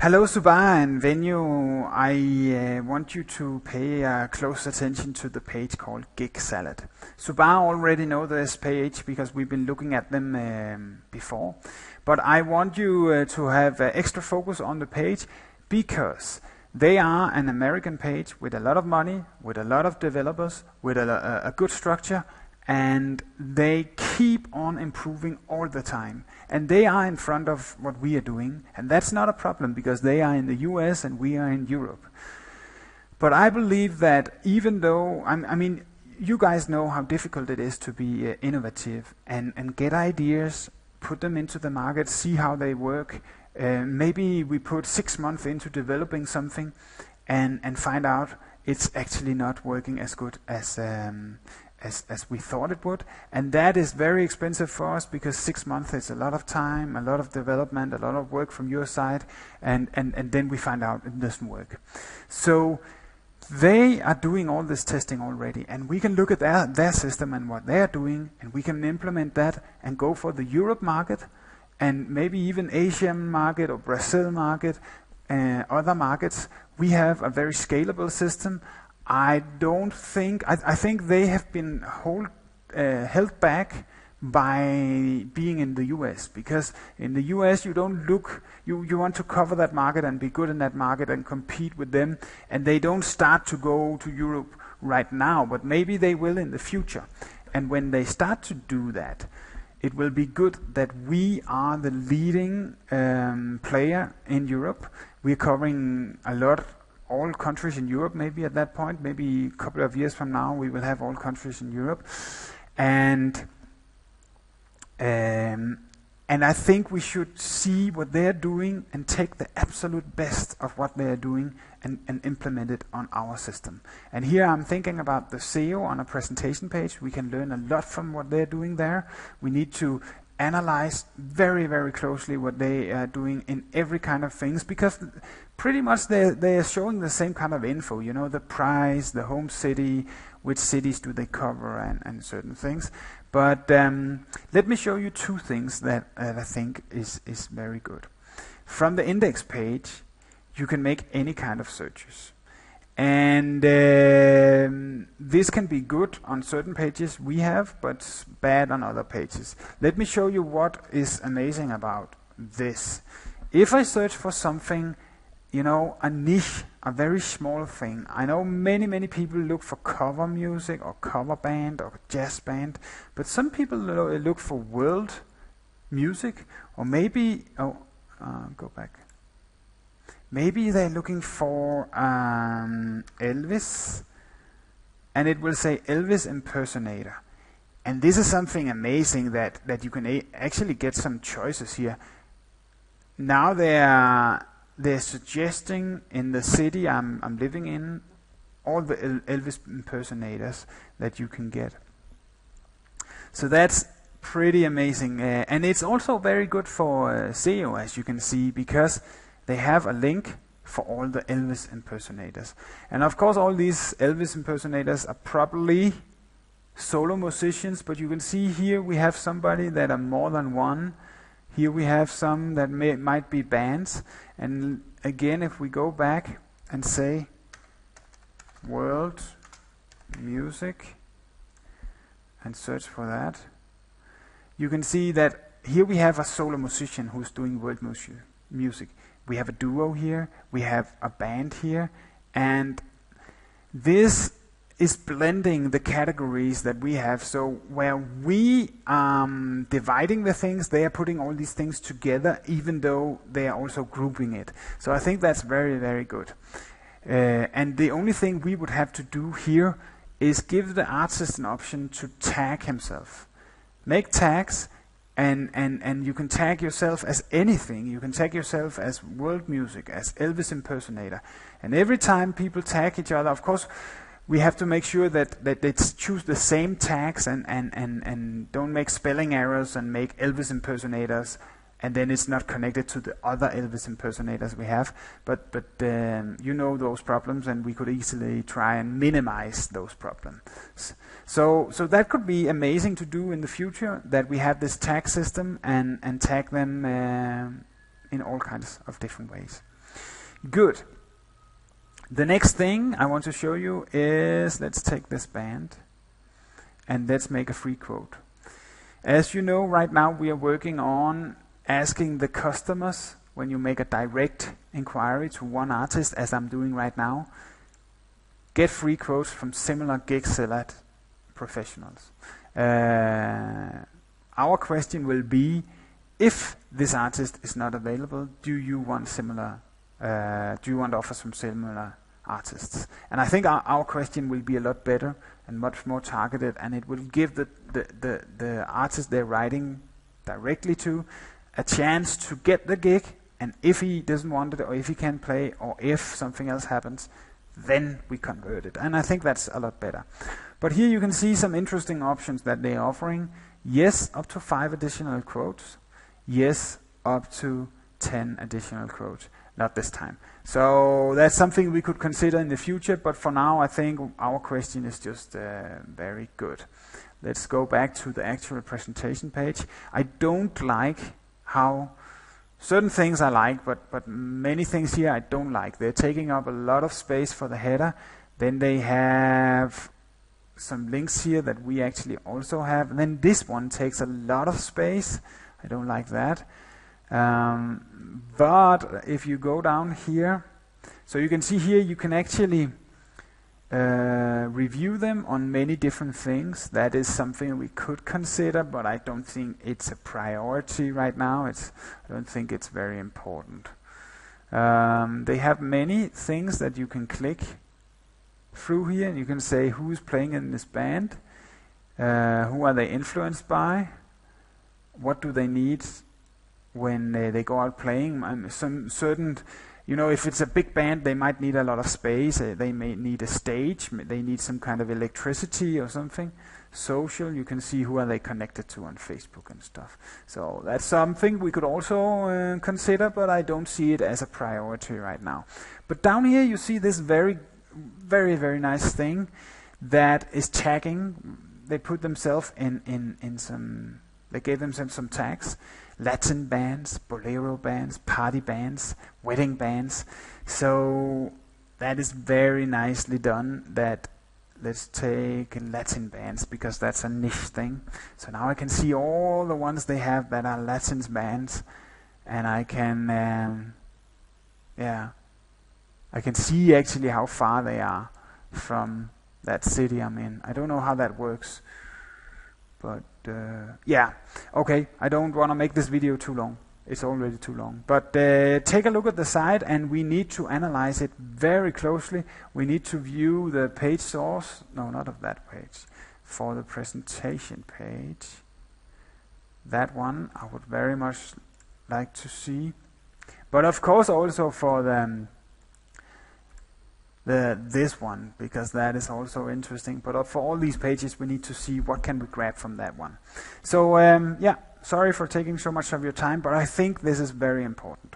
Hello Suba and Venue. I want you to pay close attention to the page called Gig Salad. Suba already know this page because we've been looking at them before. But I want you to have extra focus on the page because they are an American page with a lot of money, with a lot of developers, with a good structure, and they keep on improving all the time. And they are in front of what we are doing, and that's not a problem because they are in the US and we are in Europe. But I believe that even though, I mean, you guys know how difficult it is to be innovative and get ideas, put them into the market, see how they work. Maybe we put 6 months into developing something and find out it's actually not working as good as we thought it would, and that is very expensive for us because 6 months is a lot of time, a lot of development, a lot of work from your side, and then we find out it doesn't work. So they are doing all this testing already, and we can look at their system and what they are doing, and we can implement that and go for the Europe market, and maybe even Asian market or Brazil market, other markets. We have a very scalable system. I think they have been held back by being in the US, because in the US you don't look, you want to cover that market and be good in that market and compete with them, and they don't start to go to Europe right now, but maybe they will in the future. And when they start to do that, it will be good that we are the leading player in Europe. We're covering all countries in Europe, maybe at that point, maybe a couple of years from now, we will have all countries in Europe. And I think we should see what they're doing and take the absolute best of what they're doing and implement it on our system. And here I'm thinking about the SEO on a presentation page. We can learn a lot from what they're doing there. We need to analyze very, very closely what they are doing in every kind of things, because pretty much they are showing the same kind of info, you know, the price, the home city, which cities do they cover, and certain things. But let me show you two things that I think is very good. From the index page, you can make any kind of searches. And this can be good on certain pages we have, but bad on other pages. Let me show you what is amazing about this. If I search for something, you know, a niche, a very small thing. I know many people look for cover music or cover band or jazz band, but some people look for world music, or maybe, go back. Maybe they're looking for Elvis, and it will say Elvis impersonator. And this is something amazing that you can actually get some choices here. Now they're suggesting in the city I'm living in all the Elvis impersonators that you can get. So that's pretty amazing, and it's also very good for SEO, as you can see, because they have a link for all the Elvis impersonators. And of course all these Elvis impersonators are probably solo musicians, but you can see here we have somebody that are more than one. Here we have some that might be bands. And again, if we go back and say world music and search for that, you can see that here we have a solo musician who's doing world music. We have a duo here, we have a band here, and this is blending the categories that we have. So where we are dividing the things, they are putting all these things together, even though they are also grouping it. So I think that's very, very good. And the only thing we would have to do here is give the artist an option to tag himself. Make tags, and you can tag yourself as anything. You can tag yourself as world music, as Elvis impersonator. And every time people tag each other, of course, we have to make sure that they choose the same tags and don't make spelling errors and make Elvis impersonators, and then it's not connected to the other Elvis impersonators we have. But you know those problems, and we could easily try and minimize those problems. So that could be amazing to do in the future, that we have this tag system and tag them in all kinds of different ways. Good. The next thing I want to show you is, let's take this band and let's make a free quote. As you know, right now we are working on asking the customers, when you make a direct inquiry to one artist, as I'm doing right now, get free quotes from similar gig salad professionals. Our question will be, if this artist is not available, do you want offers from similar artists? And I think our question will be a lot better and much more targeted, and it will give the artist they're writing directly to a chance to get the gig, and if he doesn't want it, or if he can't play, or if something else happens, then we convert it. And I think that's a lot better. But here you can see some interesting options that they're offering. Yes, up to 5 additional quotes. Yes, up to 10 additional quotes. Not this time. So that's something we could consider in the future, but for now I think our question is just very good. Let's go back to the actual presentation page. I don't like how certain things I like, but many things here I don't like. They're taking up a lot of space for the header. Then they have some links here that we actually also have. And then this one takes a lot of space. I don't like that. But if you go down here, so you can see here you can actually review them on many different things. That is something we could consider, but I don't think it's a priority right now. I don't think it's very important. They have many things that you can click through here, and you can say who's playing in this band, who are they influenced by, what do they need when they go out playing. Some certain, if it's a big band, they might need a lot of space. They may need a stage. They need some kind of electricity or something. Social, you can see who are they connected to on Facebook and stuff. So that's something we could also consider, but I don't see it as a priority right now. But down here you see this very, very, very nice thing that is tagging. They put themselves in some. They gave themselves some tags. Latin bands, bolero bands, party bands, wedding bands. So that is very nicely done. Let's take Latin bands, because that's a niche thing. So now I can see all the ones they have that are Latin bands, and I can I can see actually how far they are from that city I'm in. I don't know how that works, but okay, I don't want to make this video too long. It's already too long. But take a look at the site, and we need to analyze it very closely. We need to view the page source. No, not of that page. For the presentation page. That one I would very much like to see. But of course also for this one, because that is also interesting. But for all these pages we need to see what can we grab from that one. So sorry for taking so much of your time, but I think this is very important.